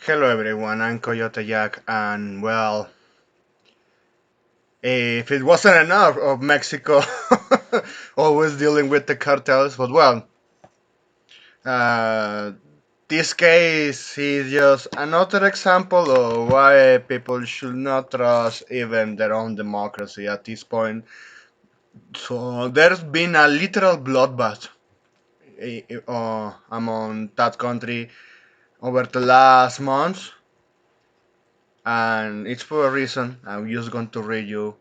Hello everyone, I'm Coyote Jack, and well, if it wasn't enough of Mexico always dealing with the cartels, but well, uh, this case is just another example of why people should not trust even their own democracy at this point. So there's been a literal bloodbath among that country over the last months, and it's for a reason. I'm just going to read you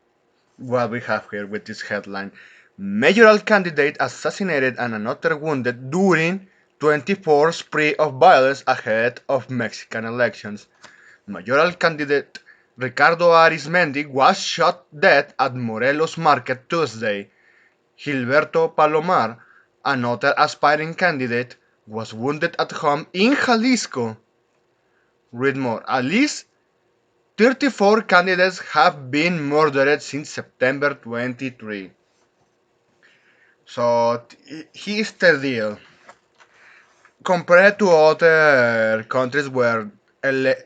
what we have here with this headline. Mayoral candidate assassinated and another wounded during 24 spree of violence ahead of Mexican elections. Mayoral candidate Ricardo Arizmendi was shot dead at Morelos Market Tuesday. Gilberto Palomar, another aspiring candidate, was wounded at home in Jalisco. Read more. At least 34 candidates have been murdered since September 23. So here's the deal. Compared to other countries where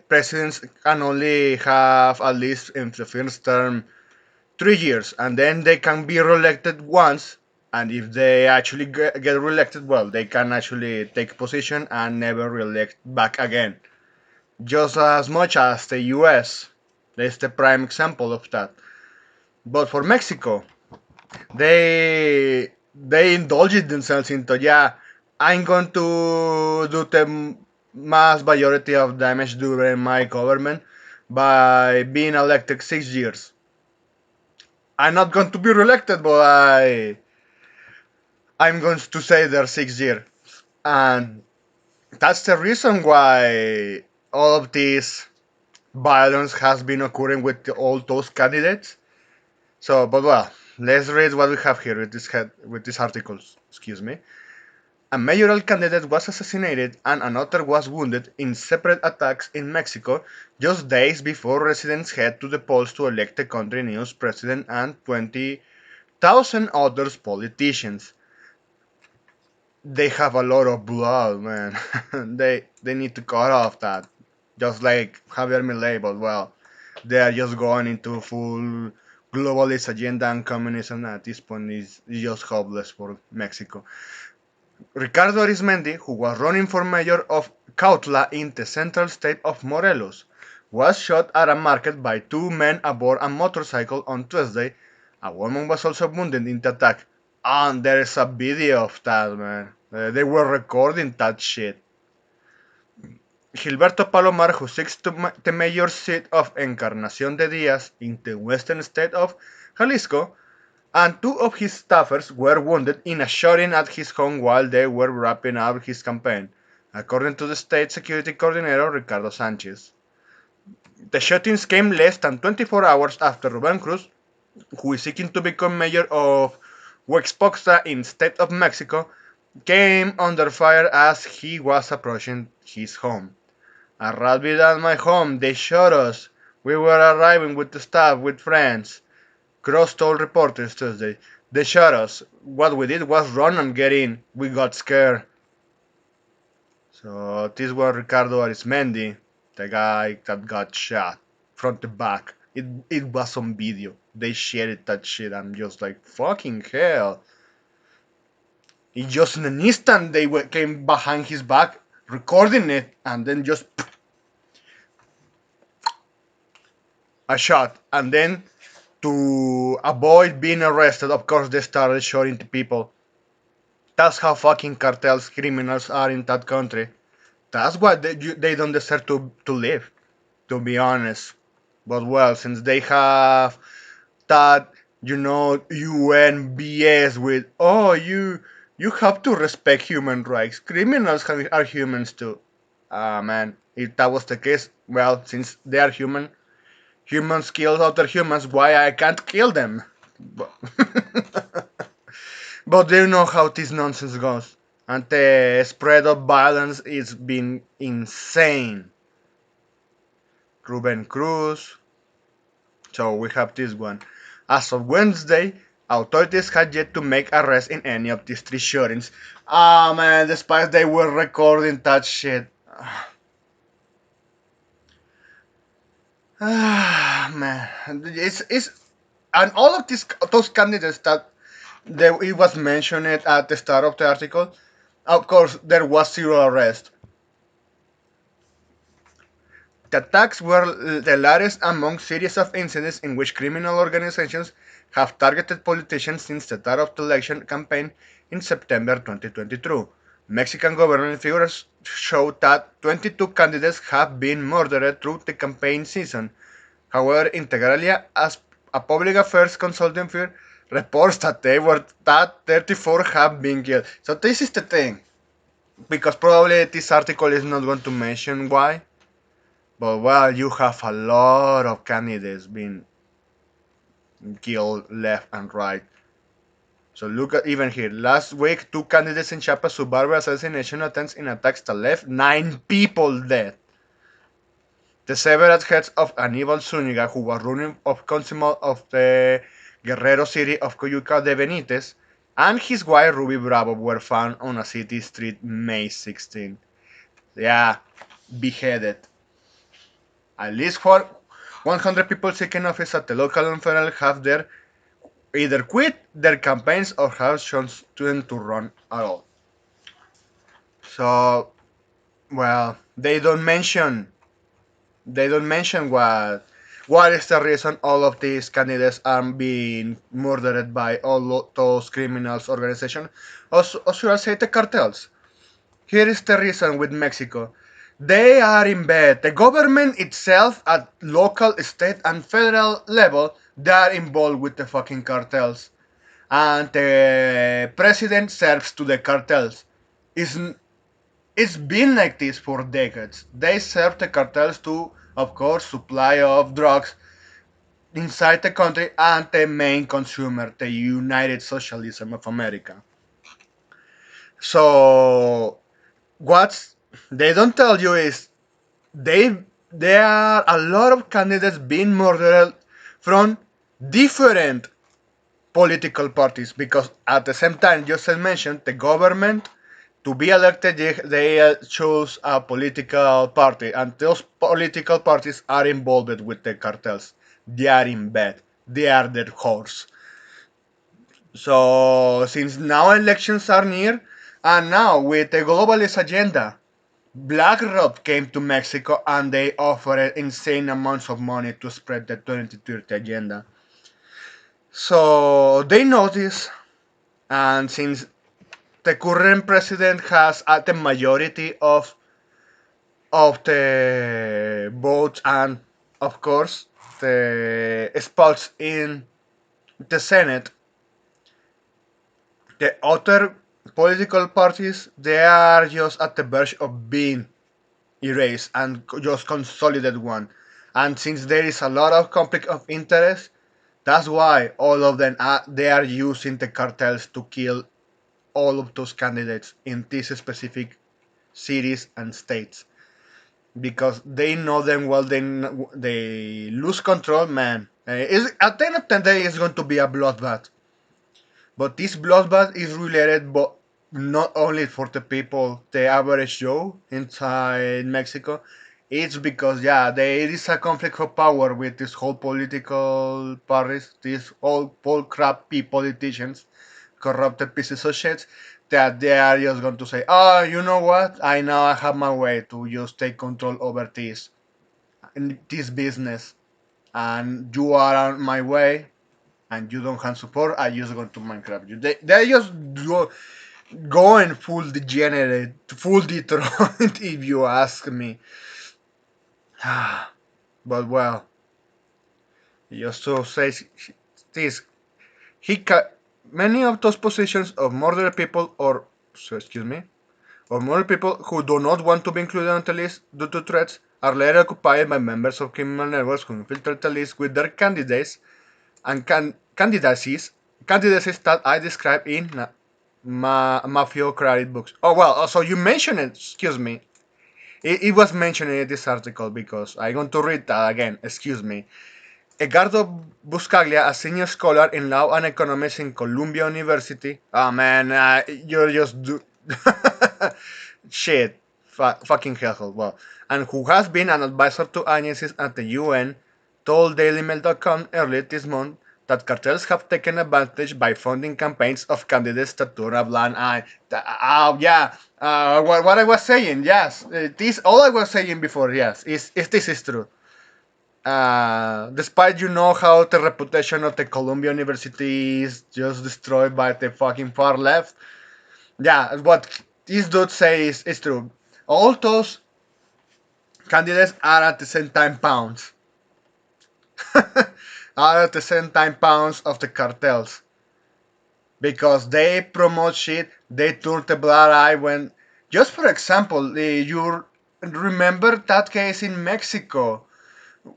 presidents can only have at least in the first term 3 years, and then they can be re-elected once. And if they actually get re-elected, well, they can actually take position and never re-elect back again. Just as much as the U.S. That's the prime example of that. But for Mexico, they indulged themselves into, yeah, I'm going to do the mass majority of damage during my government by being elected 6 years. I'm not going to be re-elected, but I'm going to stay there 6 years, and that's the reason why all of this violence has been occurring with all those candidates. So, but well, let's read what we have here with these articles. Excuse me. A mayoral candidate was assassinated and another was wounded in separate attacks in Mexico just days before residents head to the polls to elect the country's new president and 20,000 other politicians. They have a lot of blood, man. they need to cut off that. Just like Javier Milei, but well, they are just going into full globalist agenda, and communism at this point is just hopeless for Mexico. Ricardo Arizmendi, who was running for mayor of Cautla in the central state of Morelos, was shot at a market by two men aboard a motorcycle on Tuesday. A woman was also wounded in the attack. And there is a video of that, man. They were recording that shit. Gilberto Palomar, who seeks the mayor seat of Encarnacion de Diaz in the western state of Jalisco, and two of his staffers were wounded in a shooting at his home while they were wrapping up his campaign, according to the state security coordinator Ricardo Sanchez. The shootings came less than 24 hours after Ruben Cruz, who is seeking to become mayor of Huexpoxta in state of Mexico, came under fire as he was approaching his home. "A rat beat at my home, they shot us. We were arriving with the staff, with friends," Cross told reporters Tuesday. "They shot us. What we did was run and get in. We got scared." So this was Ricardo Arizmendi, the guy that got shot from the back. It was on video. They shared that shit. I'm just like, fucking hell. It just in an instant they came behind his back, recording it, and then just a shot. And then to avoid being arrested, of course, they started shooting the people. That's how fucking cartels criminals are in that country. That's why they don't deserve to live, to be honest. But well, since they have that, UN BS with, oh, you have to respect human rights. Criminals are humans too. Ah, man, if that was the case, well, since they are human, humans kill other humans, why I can't kill them? But, but you know how this nonsense goes. And the spread of violence is been insane. Ruben Cruz. So we have this one. As of Wednesday, authorities had yet to make arrests in any of these three shootings. Ah, man, despite they were recording that shit. Man, it's and all of those candidates that it was mentioned at the start of the article. Of course, there was zero arrest. The attacks were the latest among series of incidents in which criminal organizations have targeted politicians since the start of the election campaign in September 2022. Mexican government figures show that 22 candidates have been murdered through the campaign season. However, Integralia, as a public affairs consulting firm, reports that 34 have been killed. So this is the thing, because probably this article is not going to mention why, but well, you have a lot of candidates being killed left and right. So look at even here. Last week, two candidates in Chiapas survived assassination attempts in attacks that left 9 people dead. The severed heads of Aníbal Zúñiga, who was running of council of the Guerrero city of Coyuca de Benítez, and his wife Ruby Bravo were found on a city street May 16. Yeah, beheaded. At least for 100 people seeking office at the local and federal have either quit their campaigns or have chosen to run at all. So, well, they don't mention what is the reason all of these candidates are being murdered by all those criminals organizations, or should I say the cartels. Here is the reason with Mexico. They are in bed. The government itself at local, state, and federal level, they are involved with the fucking cartels. And the president serves to the cartels. It's, it's been like this for decades. They serve the cartels to, of course, supply of drugs inside the country and the main consumer, the United Socialism of America. So, what they don't tell you is they there are a lot of candidates being murdered from different political parties, because at the same time, just as mentioned, the government to be elected they choose a political party, and those political parties are involved with the cartels. They are in bed. They are their horse. So since now elections are near, and now with the globalist agenda, BlackRock came to Mexico and they offered insane amounts of money to spread the 2030 agenda. So they know this, and since the current president has the majority of the votes and, of course, the spots in the Senate, the other political parties they are just at the verge of being erase and just consolidate one. And since there is a lot of conflict of interest, that's why all of them they are using the cartels to kill all of those candidates in these specific cities and states, because they know them well. They lose control, man. At the end of the day, it's going to be a bloodbath. But this bloodbath is related, but not only for the people, the average Joe inside Mexico. It's because there is a conflict of power with this whole political parties, these whole bull crap politicians, corrupted pieces of shit, that they are just going to say, "Oh, you know what? I now I have my way to just take control over this business, and you are on my way, and you don't have support, I just going to Minecraft you." They just going full degenerate, full Detroit, if you ask me. But well, just to say this, he many of those positions of murdered people, or so excuse me, or murdered people who do not want to be included on the list due to threats are later occupied by members of criminal networks who infiltrate the list with their candidates and candidacies that I described in Mafiocratic books. Oh well, also you mentioned it. Excuse me. It was mentioned in this article because I want to read that again. Excuse me. Edgardo Buscaglia, a senior scholar in law and economics in Columbia University. Oh man, you're just shit. Fucking hell. Well, and who has been an advisor to agencies at the UN told DailyMail.com earlier this month that cartels have taken advantage by funding campaigns of candidates that turn a blind eye. Yeah, what I was saying, yes, this all I was saying before, yes, is this is true. Despite you know how the reputation of the Columbia University is just destroyed by the fucking far left, yeah, what this dude says is true. All those candidates are at the same time pounds. Are at the same time pounds of the cartels because they promote shit. They turn the blood eye when, just for example, you remember that case in Mexico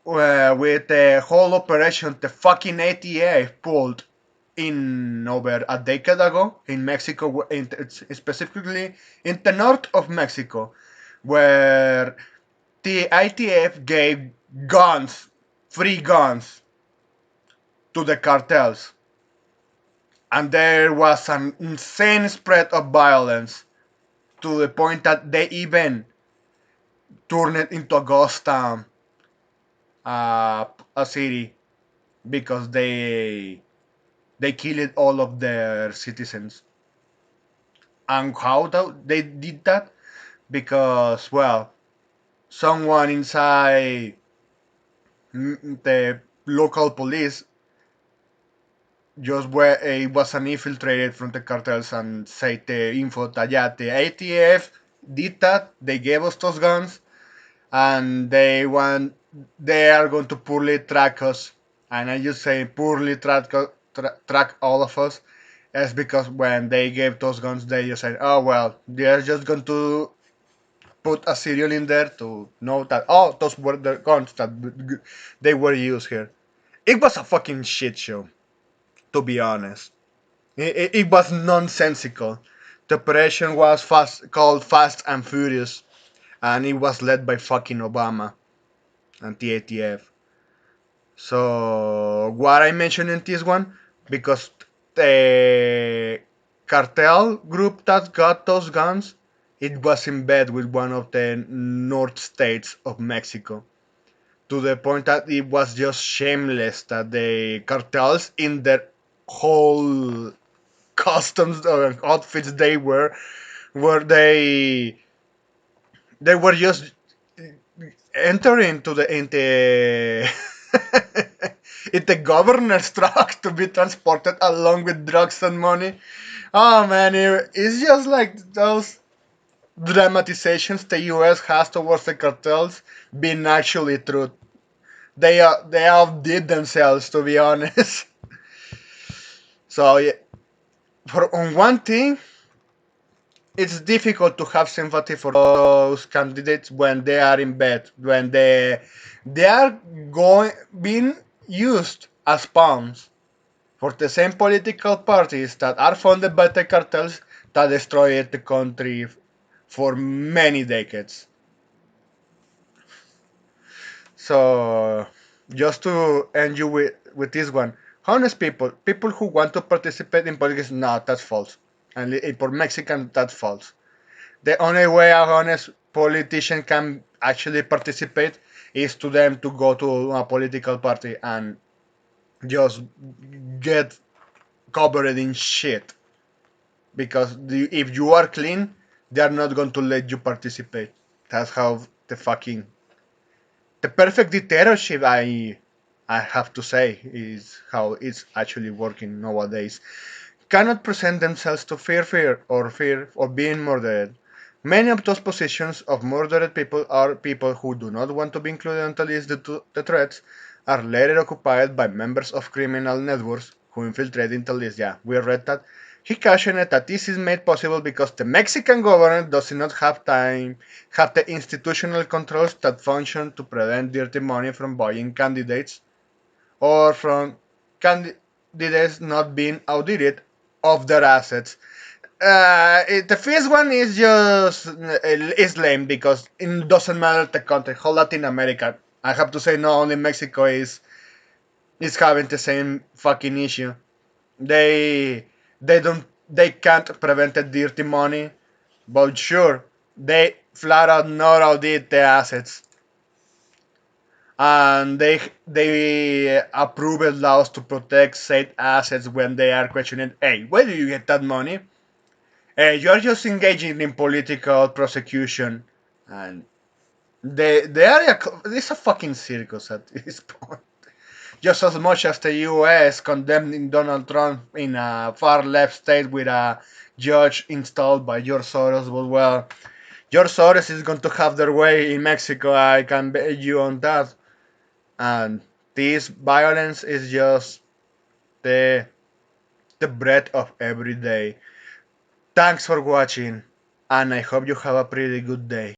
with the whole operation the fucking ATA pulled in over a decade ago in Mexico, specifically in the north of Mexico, where the ITF gave guns, free guns, to the cartels. And there was an insane spread of violence to the point that they even turned it into a ghost town, a city, because they killed all of their citizens. And how they did that? Because, well, someone inside the local police just where it was an infiltrated from the cartels and said the info that yeah, the ATF did that. They gave us those guns, and they are going to poorly track us. And I just say poorly track all of us. Is because when they gave those guns, they just said, oh well, they're just going to put a serial in there to know that oh, those were the guns that they were used here. It was a fucking shit show, to be honest. It was nonsensical. The operation was called Fast and Furious, and it was led by fucking Obama and the ATF. So what I mentioned in this one, because the cartel group that got those guns, it was in bed with one of the north states of Mexico. To the point that it was just shameless that the cartels in their whole customs or outfits they were, where they were just entering to the into in the governor's truck to be transported along with drugs and money. Oh man, it's just like those dramatizations the U.S. has towards the cartels being actually true. They outdid themselves, to be honest. So yeah, for on one thing, it's difficult to have sympathy for those candidates when they are in bed, when they are going being used as pawns for the same political parties that are funded by the cartels that destroyed the country for many decades. So, just to end you with this one, honest people who want to participate in politics, no, that's false. And for Mexican, that's false. The only way a honest politician can actually participate is to them to go to a political party and just get covered in shit. Because if you are clean, they are not going to let you participate. That's how the perfect dictatorship I have to say is how it's actually working nowadays. Cannot present themselves to fear of being murdered. Many of those positions of murdered people are people who do not want to be included on the list due to the threats, are later occupied by members of criminal networks who infiltrate into the list. Yeah, we read that. He cautioned that this is made possible because the Mexican government does not have the institutional controls that function to prevent dirty money from buying candidates or from candidates not being audited of their assets. The first one is just is lame because it doesn't matter the country. Whole Latin America, I have to say, not only Mexico is having the same fucking issue. They they can't prevent the dirty money, but sure they flat out not audit the assets. and they approved laws to protect state assets when they are questioning, hey, where do you get that money? You are just engaging in political prosecution, and the area is a fucking circus at this point. Just as much as the U.S. condemning Donald Trump in a far left state with a judge installed by George Soros, but well, George Soros is going to have their way in Mexico. I can bet you on that. And this violence is just the the bread of every day. Thanks for watching, and I hope you have a pretty good day.